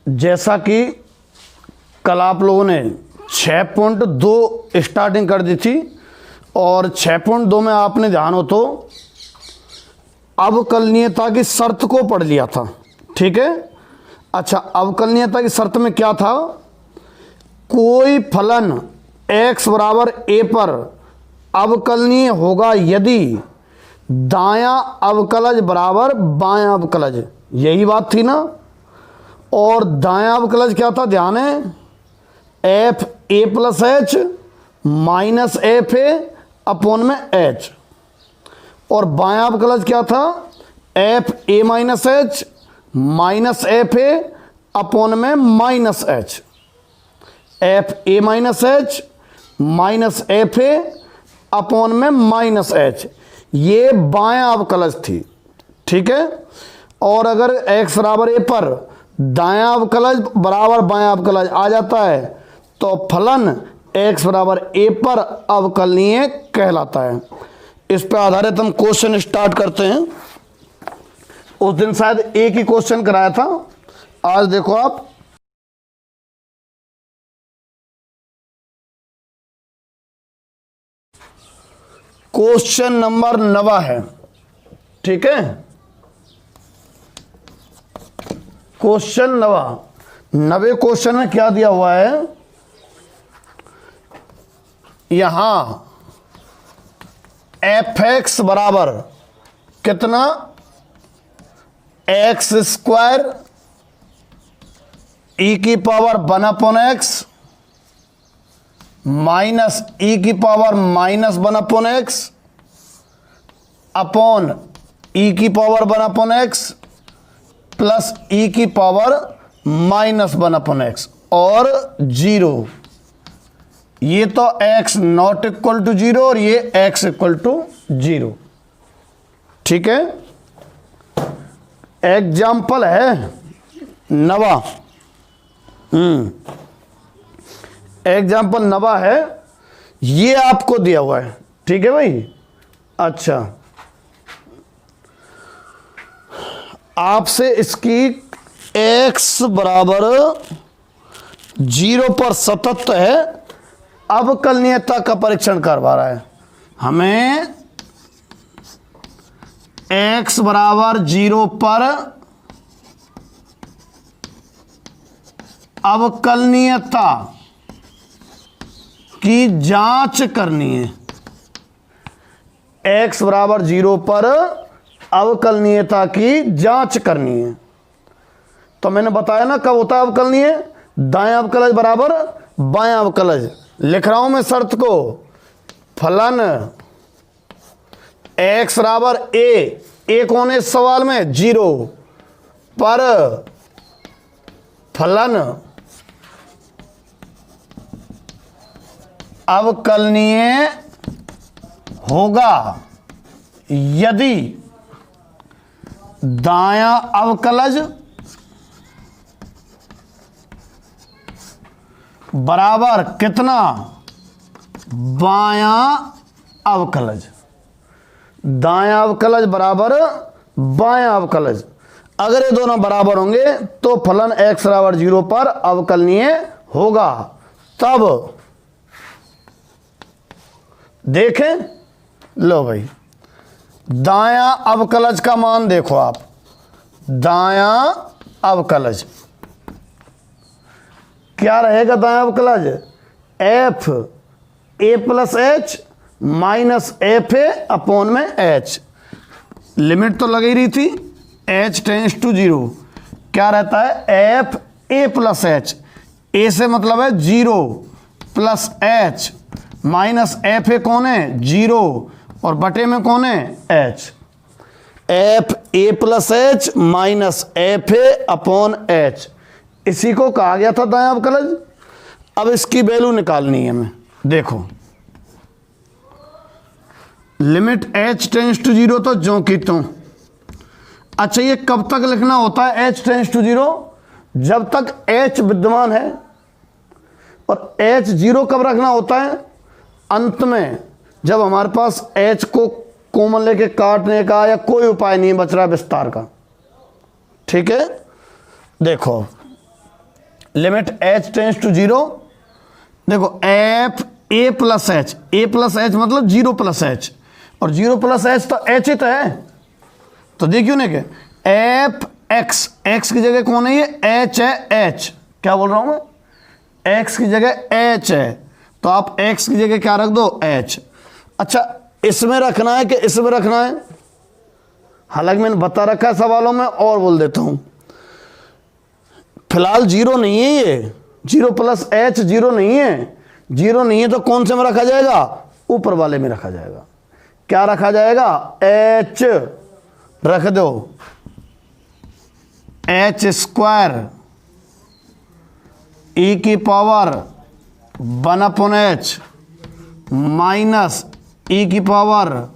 जैसा कि कल आप लोगों ने 6.2 स्टार्टिंग कर दी थी और 6.2 में आपने ध्यान हो तो अवकलनीयता की शर्त को पढ़ लिया था, ठीक है। अच्छा, अवकलनीयता की शर्त में क्या था? कोई फलन x बराबर a पर अवकलनीय होगा यदि दायां अवकलज बराबर बायां अवकलज, यही बात थी ना। और दायां अवकलज क्या था? ध्यान है, F A plus H minus F A upon में एच। और बायां अवकलज क्या था? F A minus H minus F A upon में minus H. F A minus H minus F A upon में माइनस एच, ये बायां अवकलज थी, ठीक है। और अगर x बराबर a पर दायां अवकलज बराबर बायां अवकलज आ जाता है तो फलन x बराबर a पर अवकलनीय कहलाता है। इस पर आधारित हम क्वेश्चन स्टार्ट करते हैं। उस दिन शायद एक ही क्वेश्चन कराया था, आज देखो आप क्वेश्चन नंबर 9 है, ठीक है। क्वेश्चन 9 क्वेश्चन में क्या दिया हुआ है? यहां एफ एक्स बराबर कितना? एक्स स्क्वायर ई की power 1 upon X minus e की power minus 1 upon X upon e की power 1 upon X plus e की पावर माइनस 1 अपॉन एक्स और 0। ये तो x नॉट इक्वल टू 0 और ये x इक्वल टू 0, ठीक है। एग्जाम्पल है 9, एग्जाम्पल 9 है, ये आपको दिया हुआ है, ठीक है भाई। अच्छा, आपसे इसकी x बराबर 0 पर सतत है अवकलनीयता का परीक्षण करवा रहा है। हमें x बराबर 0 पर अवकलनीयता की जांच करनी है। x बराबर 0 पर अवकलनीयता की जांच करनी है। तो मैंने बताया ना कब होता है अवकलनीय? दायां अवकलज बराबर बायां अवकलज। लिख रहा हूं मैं शर्त को, फलन x बराबर a कौन है इस सवाल में? 0 पर फलन अवकलनीय होगा यदि दायां अवकलज बराबर कितना? बायां अवकलज। दायां अवकलज बराबर बायां अवकलज। अगर ये दोनों बराबर होंगे तो फलन x बराबर 0 पर अवकलनीय होगा। तब देखें, लो भाई, दायां अवकलज का मान देखो आप। दायां अवकलज क्या रहेगा? दायां अवकलज F A plus H minus F A upon में एच। लिमिट तो लगी रही थी, एच टेंस टू 0। क्या रहता है? F A plus H. A से मतलब है 0 plus H minus F A कौन है? 0 और बटे में कौन है? H. F A plus H minus F A upon H, इसी को कहा गया था दायां अवकलज। अब इसकी वैल्यू निकालनी है हमें। देखो, लिमिट h टेंस टू 0 तो ज्यों की त्यों। अच्छा, ये कब तक लिखना होता है h टेंस टू 0? जब तक h विद्यमान है। और h 0 कब रखना होता है? अंत में, जब हमारे पास h को कॉमन लेके काटने का या कोई उपाय नहीं बच रहा विस्तार का, ठीक है। देखो, लिमिट h टेंस टू 0, देखो F A plus H, A plus H मतलब 0 प्लस एच, और 0 प्लस एच तो एच ही तो है, तो देखियो ना कि एफ एक्स, एक्स की जगह कौन है ये, एच है, एच क्या बोल रहा हूं मैं, एक्स की जगह एच है, तो आप एक्स की जगह क्या रख दो, एच। अच्छा इसमें रखना है कि इसमें रखना है, हालांकि मैंने बता रखा है सवालों में, और बोल देता हूं, फिलहाल 0 नहीं है ये, 0 प्लस एच 0 नहीं है, 0 नहीं है तो कौन से में रखा जाएगा, ऊपर वाले में रखा जाएगा, क्या रखा जाएगा, एच रख दो, एच स्क्वायर ई की पावर 1/h माइनस ई की पावर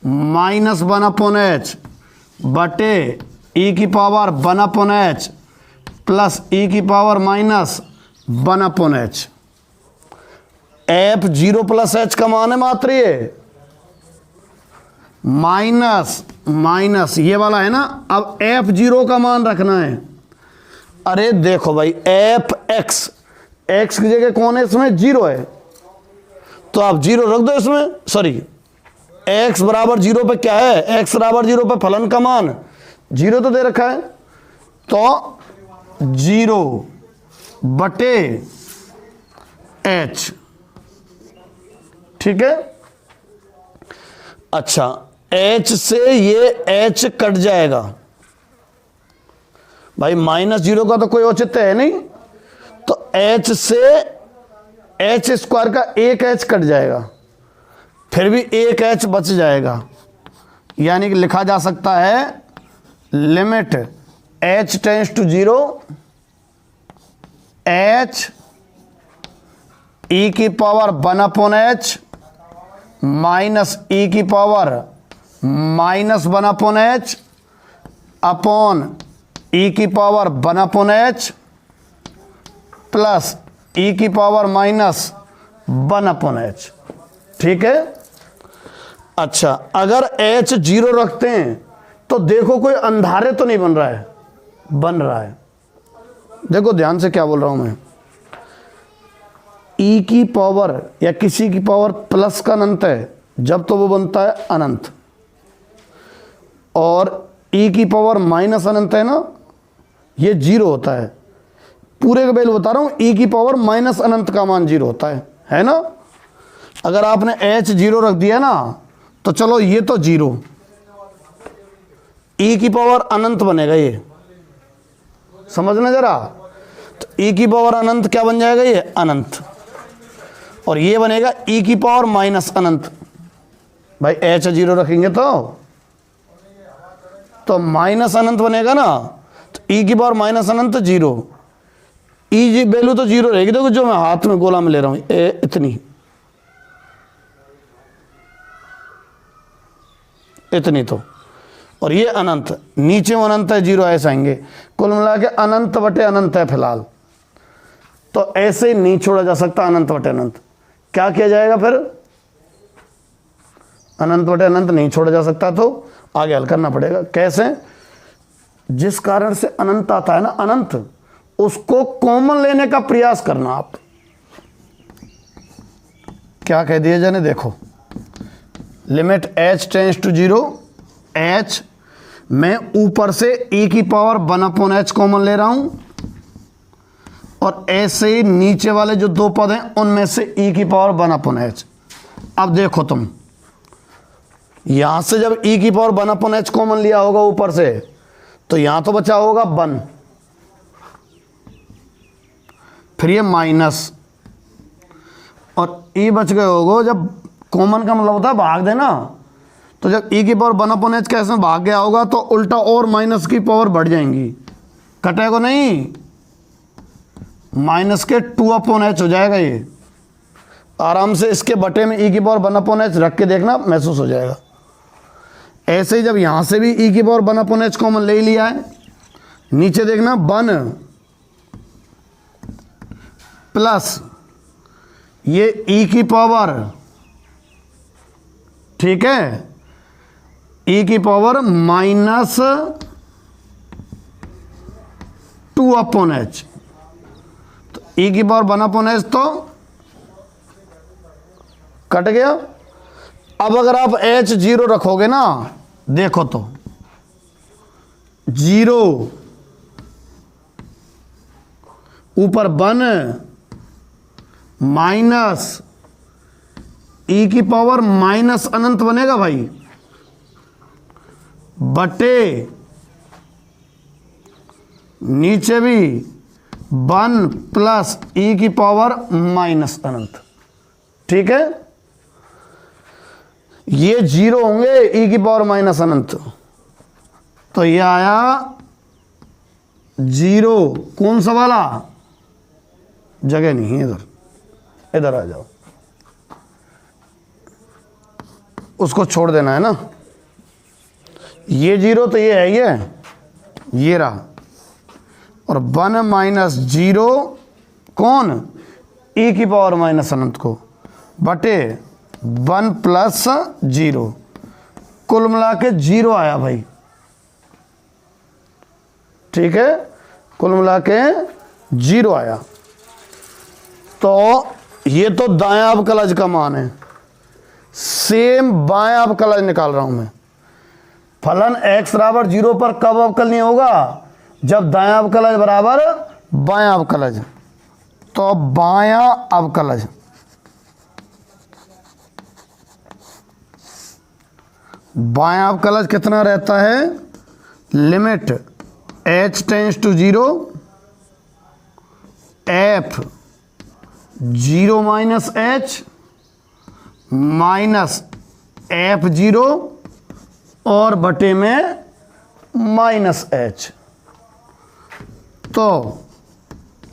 -1/h बटे ई की पावर 1/h प्लस ई की power -1/h। F 0 plus H का मान है मात्र ये, माइनस माइनस ये वाला है ना, अब एफ 0 का मान रखना है। अरे देखो भाई एफ एक्स, एक्स की जगह कौन है इसमें, 0 है, तो आप 0 रख दो इसमें, सॉरी x बराबर 0 पे क्या है, x बराबर 0 पे फलन का मान 0 तो दे रखा है, तो 0 बटे h, ठीक है। अच्छा h से ये h कट जाएगा भाई, -0 का तो कोई औचित्य है नहीं, तो h से h स्क्वायर का एक h कट जाएगा, फिर भी एक h बच जाएगा, यानी कि लिखा जा सकता है limit h tends to 0 h e की पावर 1/h माइनस e की पावर -1/h अपॉन e की पावर 1/h प्लस e की पावर -1/h, ठीक है। अच्छा अगर h 0 रखते हैं तो देखो कोई अंधारे तो नहीं बन रहा है, बन रहा है, देखो ध्यान से क्या बोल रहा हूं मैं, e की पावर या किसी की पावर प्लस का अनंत है जब तो वो बनता है अनंत, और e की पावर माइनस अनंत है ना, ये 0 होता है, पूरे का वैल्यू बता रहा हूं, e की पावर माइनस अनंत का मान 0 होता है ना। अगर आपने h 0 रख दिया ना तो चलो ये तो 0, e की पावर अनंत बनेगा, ये समझना जरा, तो e की पावर अनंत क्या बन जाएगा, ये अनंत, और ये बनेगा e की पावर माइनस अनंत, भाई h 0 रखेंगे तो माइनस अनंत बनेगा ना, तो e की पावर माइनस अनंत 0, e वैल्यू तो 0 रहेगी, देखो जो मैं हाथ में गोला में ले रहा हूं इतनी तो, और ये अनंत, नीचे में अनंत है 0 ऐसे आएंगे, कुल मिला के अनंत बटे अनंत है फिलहाल, तो ऐसे नहीं छोड़ा जा सकता अनंत बटे अनंत, क्या किया जाएगा फिर, अनंत बटे अनंत नहीं छोड़ा जा सकता, तो आगे हल करना पड़ेगा। कैसे, जिस कारण से अनंत आता है ना, अनंत, उसको कॉमन लेने का प्रयास करना। आप क्या कह दिए जाने, देखो limit h tends to 0, h मैं ऊपर से e की पावर 1/h कॉमन ले रहा हूं, और ऐसे ही नीचे वाले जो दो पद हैं उनमें से e की पावर 1/h। अब देखो तुम यहां से जब e की पावर 1/h कॉमन लिया होगा ऊपर से, तो यहां तो बचा होगा 1, फिर ये माइनस, और e बच गए होगा, जब कॉमन का मतलब होता है भाग देना, तो जब e की पावर 1/h कैसे भाग गया होगा तो उल्टा और माइनस की पावर बढ़ जाएंगी, कटेगा नहीं, माइनस के 2/h हो जाएगा, ये आराम से इसके बटे में e की पावर 1/h रख के देखना, महसूस हो जाएगा। ऐसे ही जब यहां से भी e की पावर 1/h कॉमन ले लिया है, नीचे देखना 1 प्लस ये e की पावर, ठीक है, e की पावर -2/h ई की पावर 1/h तो कट गया। अब अगर आप h 0 रखोगे ना, देखो तो 0 ऊपर 1 माइनस ई की पावर माइनस अनंत बनेगा भाई, बटे नीचे भी 1 प्लस ई की पावर माइनस अनंत। ठीक है, ये 0 होंगे ई की पावर माइनस अनंत, तो ये आया 0। कौन सा वाला? जगह नहीं है इधर, इधर आ जाओ, उसको छोड़ देना है ना। ये 0 तो ये है, ये रहा, और 1 माइनस 0 कौन? ई की पावर माइनस अनंत को, बटे 1 प्लस 0, कुल मिला के 0 आया भाई। ठीक है, कुल मिला के 0 आया। तो ये तो दायां अवकलज का मान है। सेम बायां अवकलज निकाल रहा हूं मैं। फलन x बराबर 0 पर कब अवकलनीय होगा? जब दायां अवकलज बराबर बायां अवकलज। तो बायां अवकलज, बायां अवकलज कितना रहता है? Limit h tends to 0 f 0 minus h minus f0 और बटे में माइनस h। तो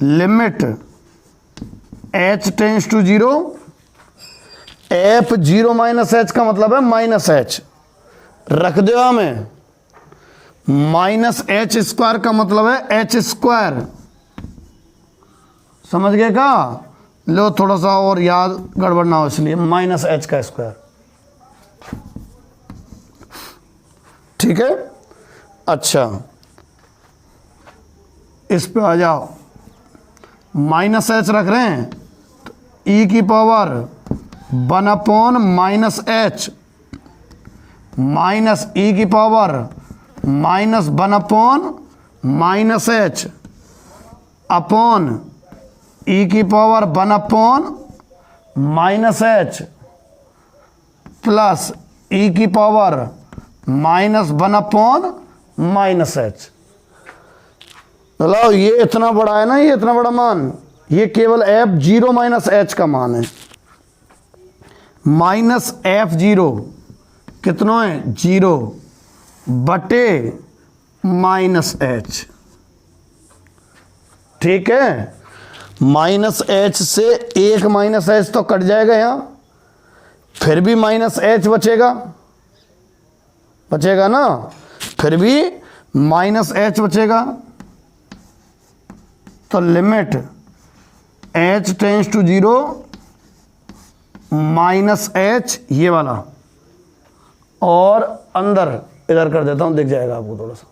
limit h tends to 0 f0 minus h का मतलब है माइनस h, रख दो हमें। माइनस h स्क्वायर का मतलब है h स्क्वायर, समझ गए का? लो थोड़ा सा और याद गड़बड़ ना हो इसलिए, माइनस h का स्क्वायर। ठीक है, अच्छा इस पे आ जाओ। माइनस h रख रहे हैं तो e की power 1 upon minus h minus e की power minus 1 upon minus h upon e की power 1 upon minus h plus e की power minus 1 upon minus h। चलो ये इतना बड़ा है ना, ये इतना बड़ा मान, ये केवल f0 माइनस h का मान है। माइनस f0 कितना है? 0 बटे माइनस h। ठीक है, माइनस h से एक माइनस h तो कट जाएगा यहाँ, फिर भी माइनस h बचेगा, बचेगा ना, फिर भी माइनस h बचेगा। तो limit h tends to 0 minus h, ये वाला, और अंदर इधर कर देता हूं, दिख जाएगा आपको थोड़ा सा।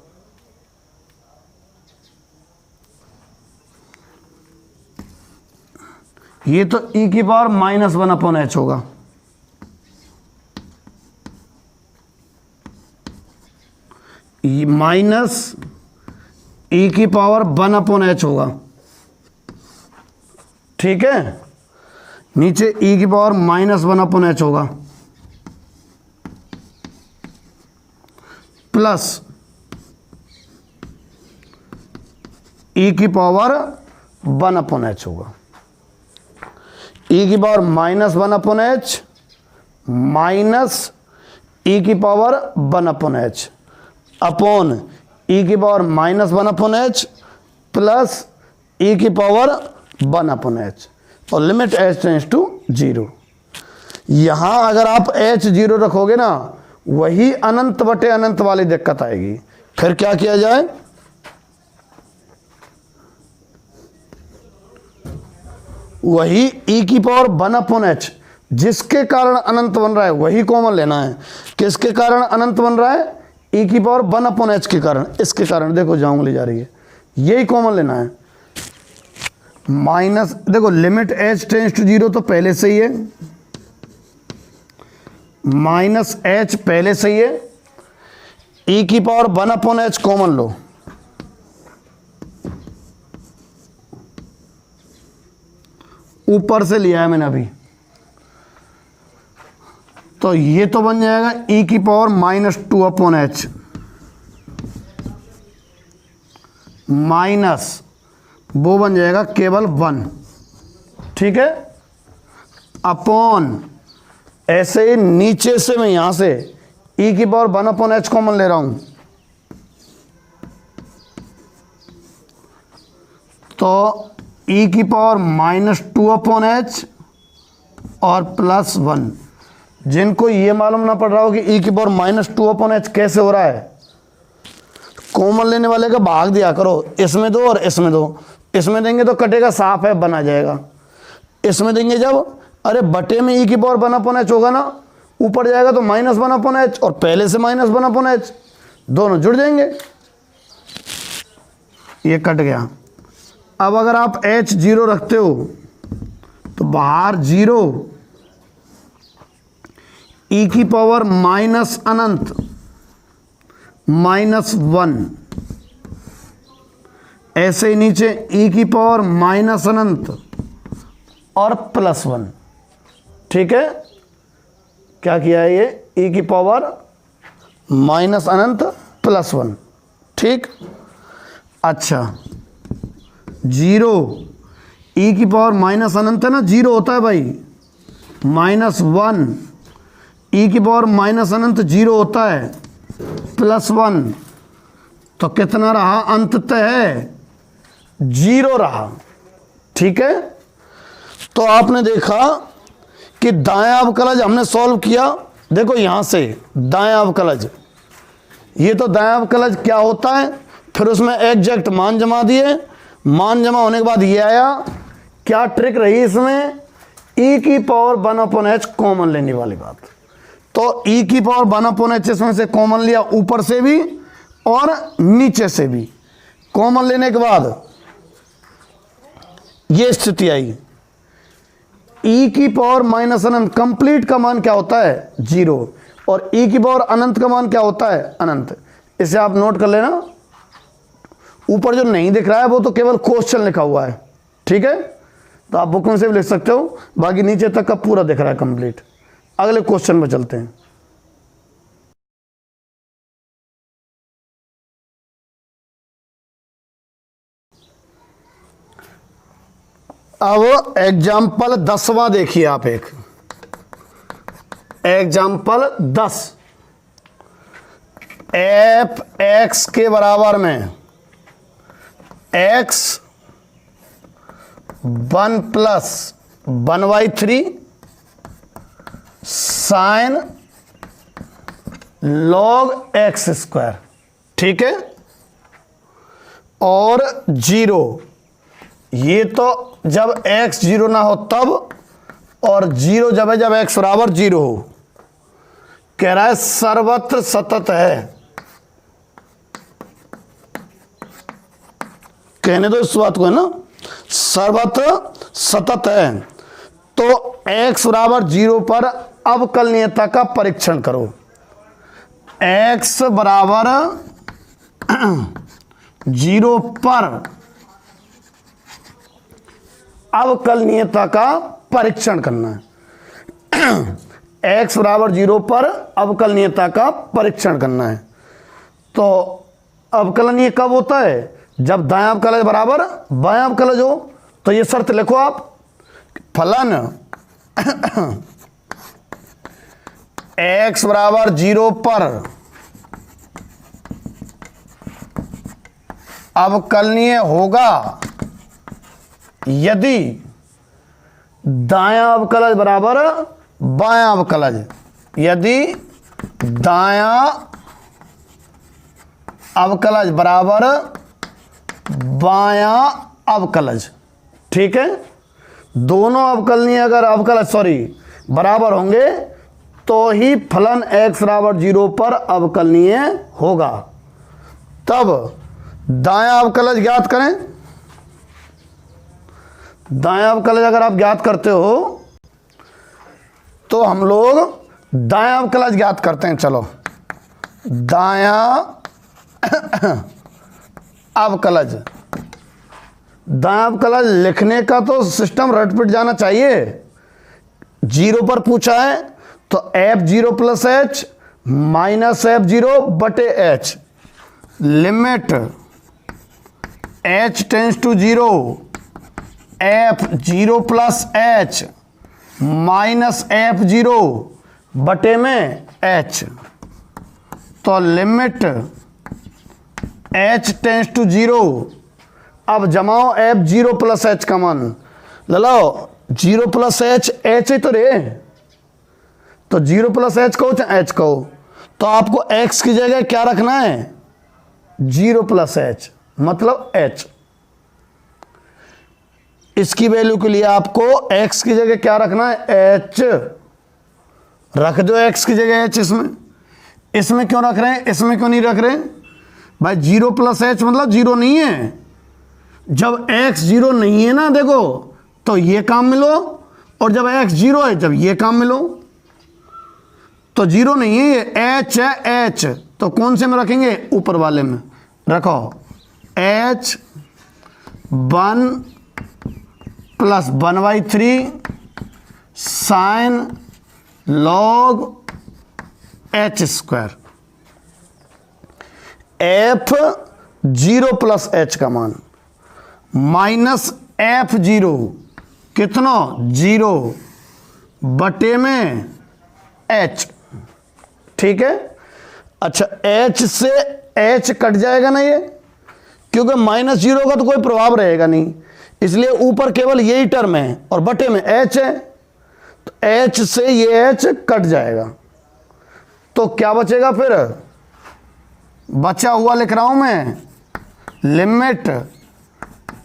ये तो e की पावर माइनस 1 अपॉन h होगा, माइनस e की पावर 1 अपॉन h होगा। ठीक है, नीचे e की पावर माइनस 1 अपॉन h होगा, प्लस e की पावर 1 अपॉन h होगा। e की power minus 1 upon h minus e की power 1 upon h upon e की power minus 1 upon h plus e की पावर 1 अपॉन h, और limit h tends to 0। यहां अगर आप h0 रखोगे ना, वही अनंत बटे अनंत वाली दिक्कत आएगी। फिर क्या किया जाए? वही e की पावर 1 अपॉन h जिसके कारण अनंत बन रहा है वही कॉमन लेना है। किसके कारण अनंत बन रहा है? e की पावर 1 अपॉन h के कारण, इसके कारण देखो जाऊंगली जा रही है, यही कॉमन लेना है। माइनस, देखो लिमिट h टेंस टू 0 तो पहले से ही है, माइनस h पहले से ही है, e की पावर 1/h कॉमन लो, ऊपर से लिया है मैंने अभी, तो ये तो बन जाएगा e की पावर -2/h माइनस वो बन जाएगा केवल 1, ठीक है, अपॉन, ऐसे ही नीचे से मैं यहां से e की पावर 1/h कॉमन ले रहा हूं, तो e की पावर -2/h और +1। जिनको ये मालूम ना पड़ रहा हो कि e की पावर -2/h कैसे हो रहा है, कॉमन लेने वाले का भाग दिया करो, इसमें दो और इसमें दो, इसमें देंगे तो कटेगा, साफ है बना जाएगा, इसमें देंगे जब, अरे बटे में e की पावर 1/h होगा ना, ऊपर जाएगा तो -1/h और पहले से -1/h, दोनों जुड़ जाएंगे, ये कट गया। अब अगर आप h 0 रखते हो तो बाहर 0, e की पावर माइनस अनंत -1, ऐसे ही नीचे e की पावर माइनस अनंत और +1, ठीक है, क्या किया है ये, e की पावर माइनस अनंत +1, ठीक। अच्छा 0, e की पावर माइनस अनंत है ना, 0 होता है भाई, -1, e की पावर माइनस अनंत 0 होता है, +1, तो कितना रहा, अंततः है 0 रहा, ठीक है। तो आपने देखा कि दायां अवकलज हमने सॉल्व किया, देखो यहां से दायां अवकलज, ये तो दायां अवकलज क्या होता है, फिर उसमें एग्जैक्ट मान जमा दिए, मान जमा होने के बाद ये आया, क्या ट्रिक रही इसमें, e की पावर 1/h कॉमन लेने वाली बात, तो e की पावर 1/h इसमें से कॉमन लिया, ऊपर से भी और नीचे से भी कॉमन लेने के बाद ये स्थिति आई, e की पावर माइनस अनंत, कंप्लीट का मान क्या होता है 0, और e की पावर अनंत का मान क्या होता है अनंत, इसे आप नोट कर लेना, ऊपर जो नहीं दिख रहा है वो तो केवल क्वेश्चन लिखा हुआ है, ठीक है, तो आप बुक में से भी लिख सकते हो, बाकी नीचे तक का पूरा दिख रहा है कंप्लीट। अगले क्वेश्चन में चलते हैं। अब एग्जाम्पल 10वां देखिए आप, एक एग्जाम्पल 10, f(x) के बराबर में x 1 + 1/3 sin log x², ठीक है, और 0, ये तो जब x 0 ना हो तब, और 0 जब है जब x बराबर 0 हो, कह रहा है सर्वत्र सतत है, कहने दो इस बात को, है ना, सर्वत्र सतत है, तो x बराबर 0 पर अवकलनीयता का परीक्षण करो, x बराबर 0 पर अवकलनीयता का परीक्षण करना है, x बराबर 0 पर अवकलनीयता का परीक्षण करना है, तो अवकलनीय कब होता है, जब दायां अवकलज बराबर बायां अवकलज हो, तो ये शर्त लिखो आप, फलन x बराबर 0 पर अवकलनीय होगा यदि दायां अवकलज बराबर बायां अवकलज, यदि दायां अवकलज बराबर बायां अवकलज, ठीक है, दोनों अवकलनीय अगर अवकलज बराबर होंगे तो ही फलन x बराबर 0 पर अवकलनीय होगा। तब दायां अवकलज ज्ञात करें, दायां अवकलज अगर आप ज्ञात करते हो तो हम लोग दायां अवकलज ज्ञात करते हैं। चलो, दायां अवकलज, दायां अवकलज लिखने का तो सिस्टम रट पिट जाना चाहिए। 0 पर पूछा है तो f0 plus H minus f0 बटे H, limit h tends to 0 f0 plus H minus f0 बटे में h, तो लिमिट h टेंस टू 0। अब जमाओ f0 प्लस एच का मान, ले लो 0 प्लस एच, एच ही तो रे, तो 0 प्लस एच कहो चाहे एच कहो, तो आपको x की जगह क्या रखना है, 0 प्लस एच मतलब h। इसकी वैल्यू के लिए आपको x की जगह क्या रखना है, h रख दो, x की जगह h। इसमें क्यों रख रहे हैं, इसमें क्यों नहीं रख रहे हैं भाई, 0 प्लस एच मतलब 0 नहीं है। जब x 0 नहीं है ना, देखो तो ये काम मिलो, और जब x 0 है जब ये काम मिलो, तो 0 नहीं है ये, h है h, तो कौन से में रखेंगे, ऊपर वाले में रखो, h 1 plus 1/3 sine log h square. f0 plus h का मान माइनस f0 कितना, 0 बटे में h, ठीक है। अच्छा, h से h कट जाएगा ना ये, क्योंकि -0 का तो कोई प्रभाव रहेगा नहीं, इसलिए ऊपर केवल यही टर्म है और बटे में h है, तो h से ये h कट जाएगा, तो क्या बचेगा फिर, बचा हुआ लिख रहा हूं मैं, limit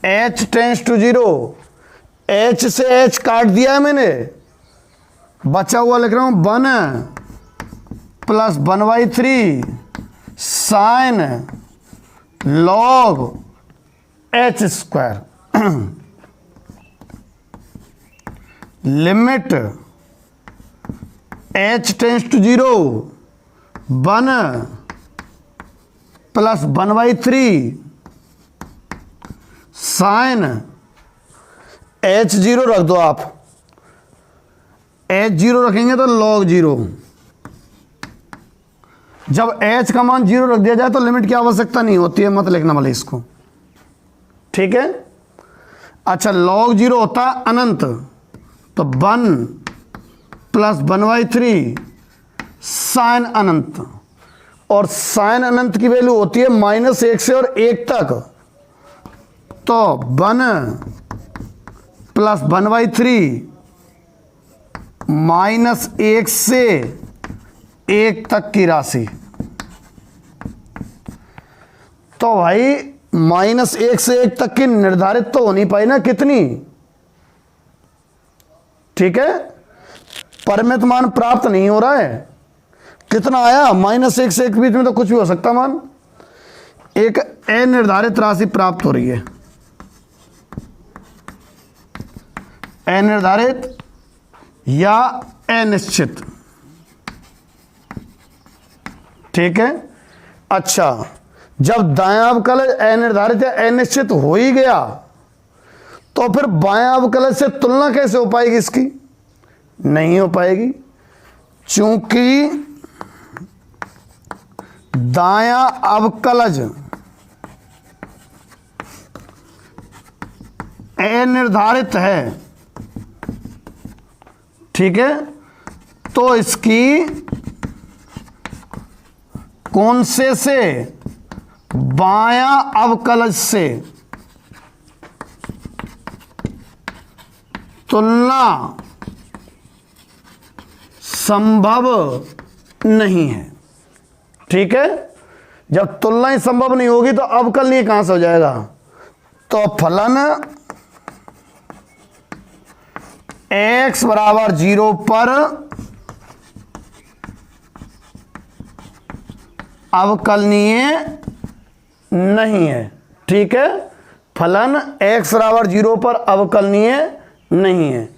h tends to 0, h से h काट दिया है मैंने, बचा हुआ लिख रहा हूं 1 plus 1/3 sine log h square, limit h tends to 0 1 plus 1/3 sine h0 रख दो आप, h0 रखेंगे तो log 0, जब h का मान 0 रख दिया जाए तो लिमिट की आवश्यकता नहीं होती है, मत लिखना वाले इसको, ठीक है। अच्छा, log 0 होता है अनंत, तो 1 प्लस 1/3 साइन अनंत, और साइन अनंत की वैल्यू होती है -1 से और 1 तक, तो 1 प्लस 1/3 -1 से 1 तक की राशि, तो भाई -1 से 1 तक की निर्धारित तो होनी पाई ना, कितनी, ठीक है, परिमित मान प्राप्त नहीं हो रहा है, कितना आया, -1 से 1 के बीच में तो कुछ भी हो सकता मान, एक अनिर्धारित राशि प्राप्त हो रही है, अनिर्धारित या अनिश्चित, ठीक है। अच्छा, जब दायां अवकलज अनिर्धारित या अनिश्चित हो ही गया, तो फिर बायां अवकलज से तुलना कैसे हो पाएगी, इसकी नहीं हो पाएगी, चूंकि दायां अवकलज अनिर्धारित है, ठीक है, तो इसकी कौन से बायां अवकलज से तुलना संभव नहीं है, ठीक है। जब तुलना ही संभव नहीं होगी तो अवकलनीय कहां से हो जाएगा, तो फलन x बराबर 0 पर अवकलनीय नहीं है, ठीक है। फलन x बराबर 0 पर अवकलनीय नहीं है।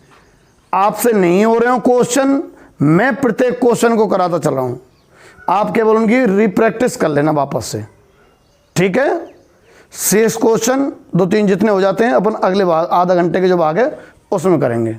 आपसे नहीं हो रहे हो क्वेश्चन, मैं प्रत्येक क्वेश्चन को कराता चल रहा हूं, आप केवल उनकी रिप्रैक्टिस कर लेना वापस से, ठीक है। शेष क्वेश्चन 2-3 जितने हो जाते हैं अपन अगले भाग आधा घंटे के जो भाग है उसमें करेंगे।